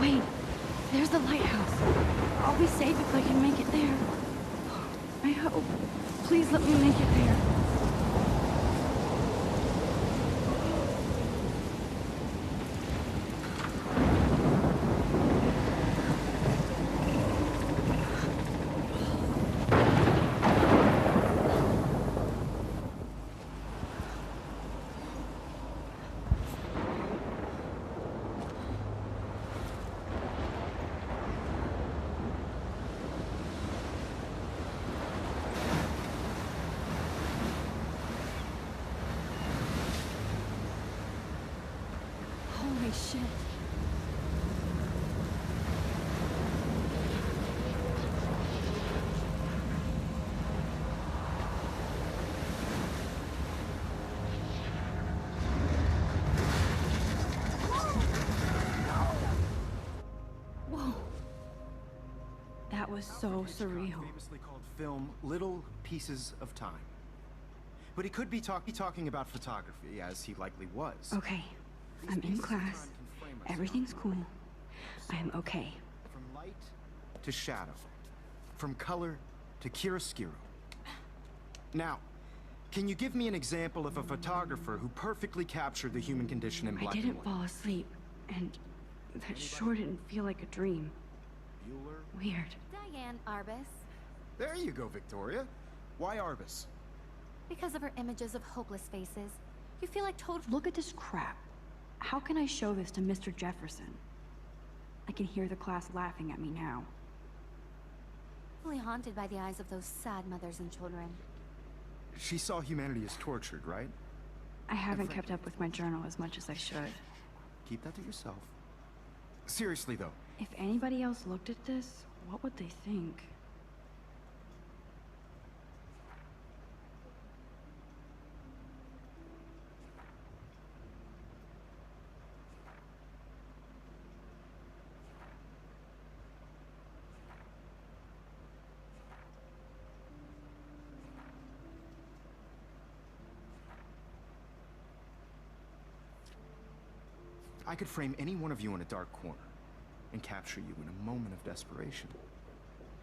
Wait, there's the lighthouse. I'll be safe if I can make it there. I hope. Please let me make it there. Holy shit. Whoa. That was so surreal. Famously called film Little Pieces of Time. But he could be talking about photography, as he likely was. Okay, I'm in class. Everything's cool. I am okay. From light to shadow. From color to chiaroscuro. Now, can you give me an example of a photographer who perfectly captured the human condition in black and white? I didn't fall asleep, and that sure didn't feel like a dream. Bueller? Weird. Diane Arbus. There you go, Victoria. Why Arbus? Because of her images of hopeless faces. You feel like total— Look at this crap. How can I show this to Mr. Jefferson? I can hear the class laughing at me now. fully haunted by the eyes of those sad mothers and children. She saw humanity as tortured, right? I haven't kept up with my journal as much as I should. Keep that to yourself. Seriously, though. If anybody else looked at this, what would they think? I could frame any one of you in a dark corner and capture you in a moment of desperation.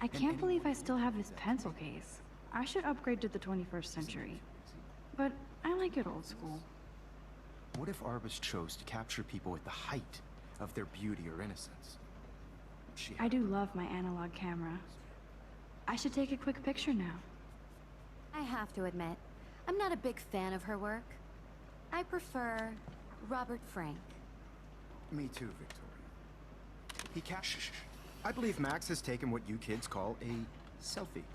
I can't believe I still have this pencil case. I should upgrade to the 21st century. But I like it old school. What if Arbus chose to capture people at the height of their beauty or innocence? I do love my analog camera. I should take a quick picture now. I have to admit, I'm not a big fan of her work. I prefer Robert Frank. Me too, Victoria. I believe Max has taken what you kids call a selfie.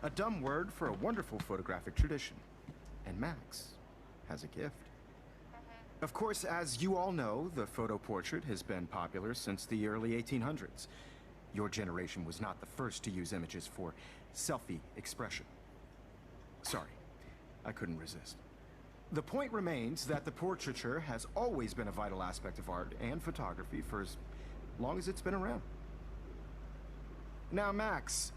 A dumb word for a wonderful photographic tradition. And Max has a gift. Of course, as you all know, the photo portrait has been popular since the early 1800s. Your generation was not the first to use images for selfie expression. Sorry, I couldn't resist. The point remains that the portraiture has always been a vital aspect of art and photography for as long as it's been around. Now, Max,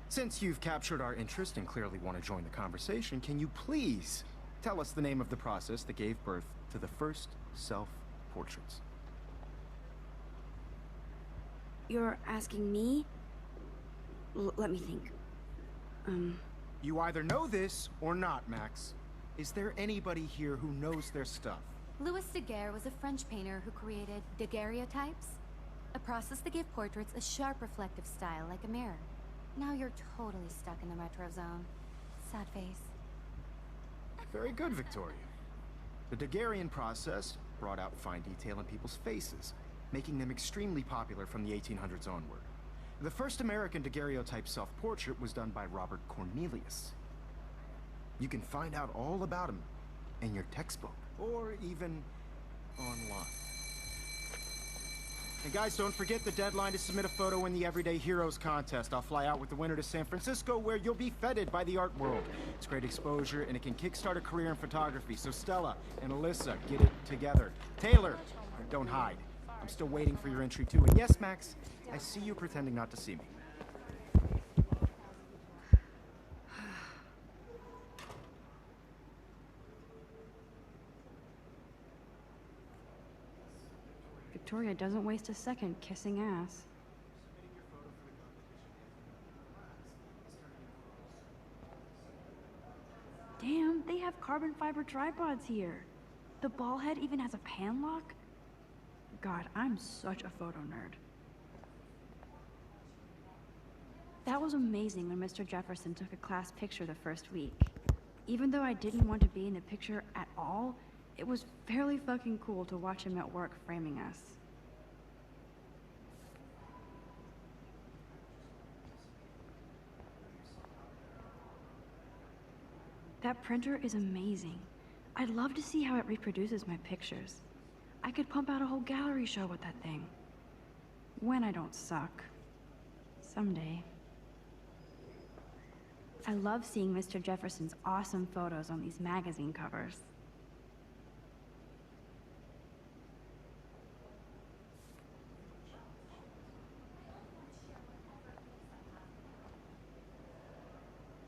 since you've captured our interest and clearly want to join the conversation, can you please tell us the name of the process that gave birth to the first self-portraits? You're asking me? Let me think. You either know this or not, Max. Is there anybody here who knows their stuff? Louis Daguerre was a French painter who created daguerreotypes, a process that gave portraits a sharp reflective style like a mirror. Now you're totally stuck in the retro zone. Sad face. Very good, Victoria. The Daguerrean process brought out fine detail in people's faces, making them extremely popular from the 1800s onward. The first American daguerreotype self-portrait was done by Robert Cornelius. You can find out all about him in your textbook, or even online. And guys, don't forget the deadline to submit a photo in the Everyday Heroes contest. I'll fly out with the winner to San Francisco, where you'll be feted by the art world. It's great exposure, and it can kickstart a career in photography. So Stella and Alyssa, get it together. Taylor, don't hide. I'm still waiting for your entry too. And yes, Max, I see you pretending not to see me. Victoria doesn't waste a second kissing ass. Damn, they have carbon fiber tripods here. The ball head even has a pan lock? God, I'm such a photo nerd. That was amazing when Mr. Jefferson took a class picture the first week. Even though I didn't want to be in the picture at all, it was fairly fucking cool to watch him at work framing us. That printer is amazing. I'd love to see how it reproduces my pictures. I could pump out a whole gallery show with that thing. When I don't suck. Someday. I love seeing Mr. Jefferson's awesome photos on these magazine covers.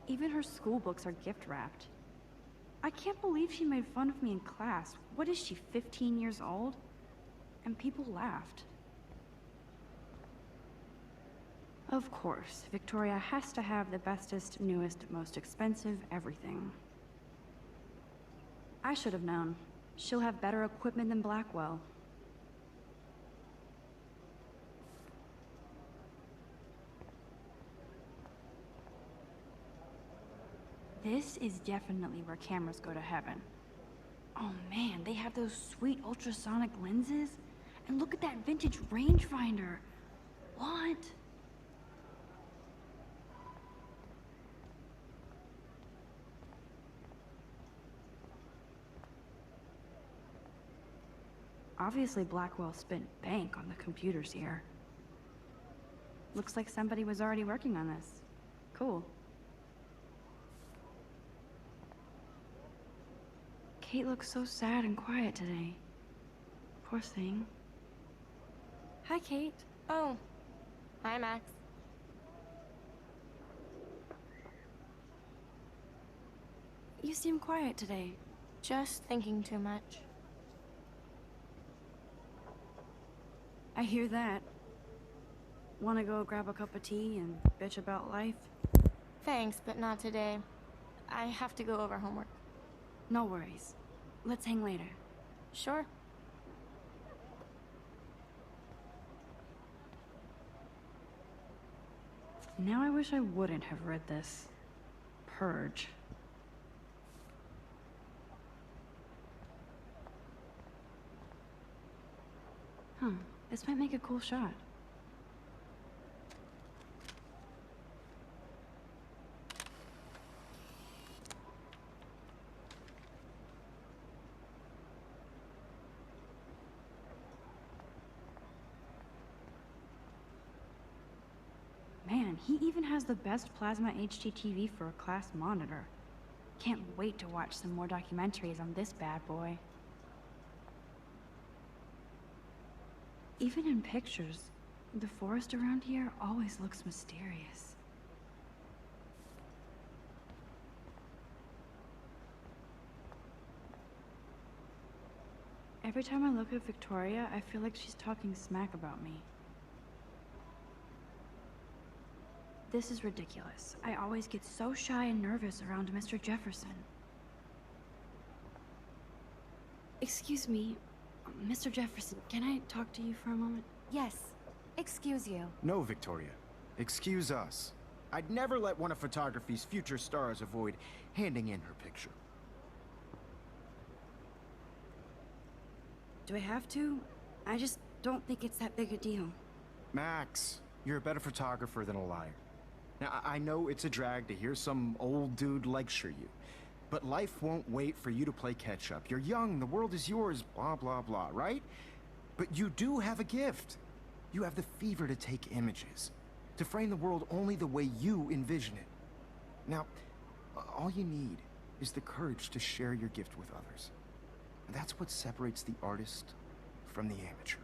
Even her school books are gift wrapped. I can't believe she made fun of me in class. What is she, 15 years old? And people laughed. Of course, Victoria has to have the bestest, newest, most expensive everything. I should have known. She'll have better equipment than Blackwell. This is definitely where cameras go to heaven. Oh man, they have those sweet ultrasonic lenses. And look at that vintage rangefinder. What? Obviously Blackwell spent bank on the computers here. Looks like somebody was already working on this. Cool. Kate looks so sad and quiet today. Poor thing. Hi, Kate. Oh. Hi, Max. You seem quiet today. Just thinking too much. I hear that. Wanna go grab a cup of tea and bitch about life? Thanks, but not today. I have to go over homework. No worries. Let's hang later. Sure. Now I wish I wouldn't have read this. Purge. Huh. This might make a cool shot. Man, he even has the best plasma HDTV for a class monitor. Can't wait to watch some more documentaries on this bad boy. Even in pictures, the forest around here always looks mysterious. Every time I look at Victoria, I feel like she's talking smack about me. This is ridiculous. I always get so shy and nervous around Mr. Jefferson. Excuse me, Mr. Jefferson, can I talk to you for a moment? Yes. Excuse you. No, Victoria. Excuse us. I'd never let one of photography's future stars avoid handing in her picture. Do I have to? I just don't think it's that big a deal. Max, you're a better photographer than a liar. Now, I know it's a drag to hear some old dude lecture you, but life won't wait for you to play catch-up. You're young, the world is yours, blah, blah, blah, right? But you do have a gift. You have the fever to take images, to frame the world only the way you envision it. Now, all you need is the courage to share your gift with others. And that's what separates the artist from the amateur.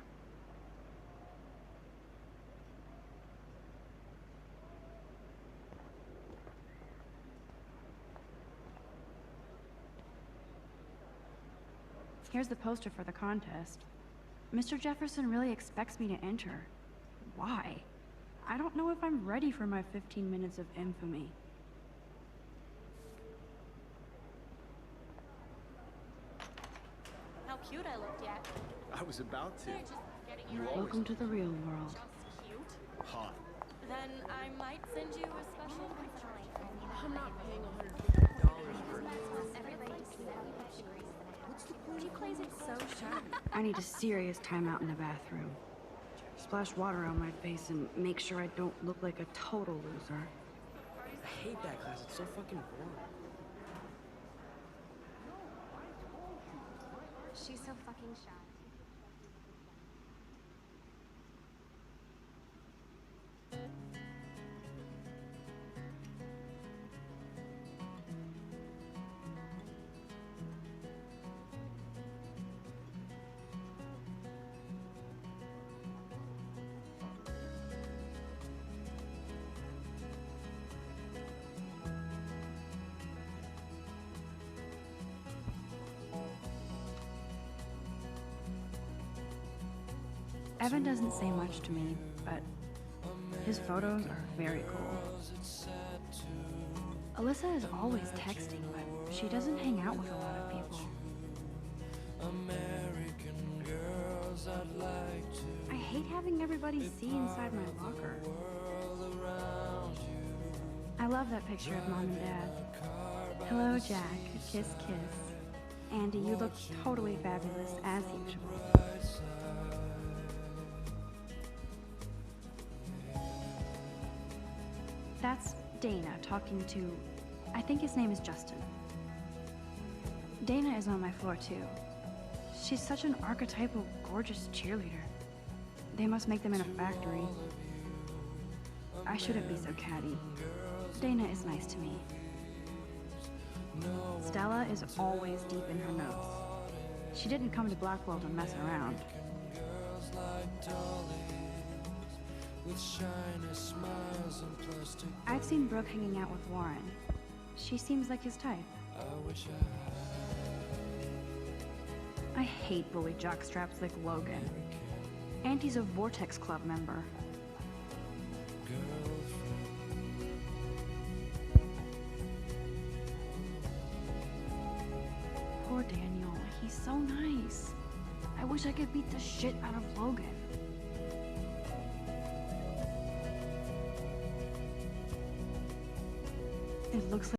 Here's the poster for the contest. Mr. Jefferson really expects me to enter. Why? I don't know if I'm ready for my 15 minutes of infamy. How cute I looked yet. I was about to. They're just getting You you right. always Welcome to the real world. Just cute. hot. Then I might send you a special. I'm not paying $150 for She plays it so sharp. I need a serious timeout in the bathroom. Splash water on my face and make sure I don't look like a total loser. I hate that class. It's so fucking boring. She's so fucking shy. Evan doesn't say much to me, but his photos are very cool. Alyssa is always texting, but she doesn't hang out with a lot of people. I hate having everybody see inside my locker. I love that picture of Mom and Dad. Hello, Jack. Kiss, kiss. Andy, you look totally fabulous, as usual. That's Dana talking to, I think his name is Justin. Dana is on my floor too. She's such an archetypal, gorgeous cheerleader. They must make them in a factory. I shouldn't be so catty. Dana is nice to me. Stella is always deep in her notes. She didn't come to Blackwell to mess around. I've seen Brooke hanging out with Warren. She seems like his type. I hate bully jockstraps like Logan. And he's a Vortex Club member. Poor Daniel, he's so nice. I wish I could beat the shit out of Logan. It looks like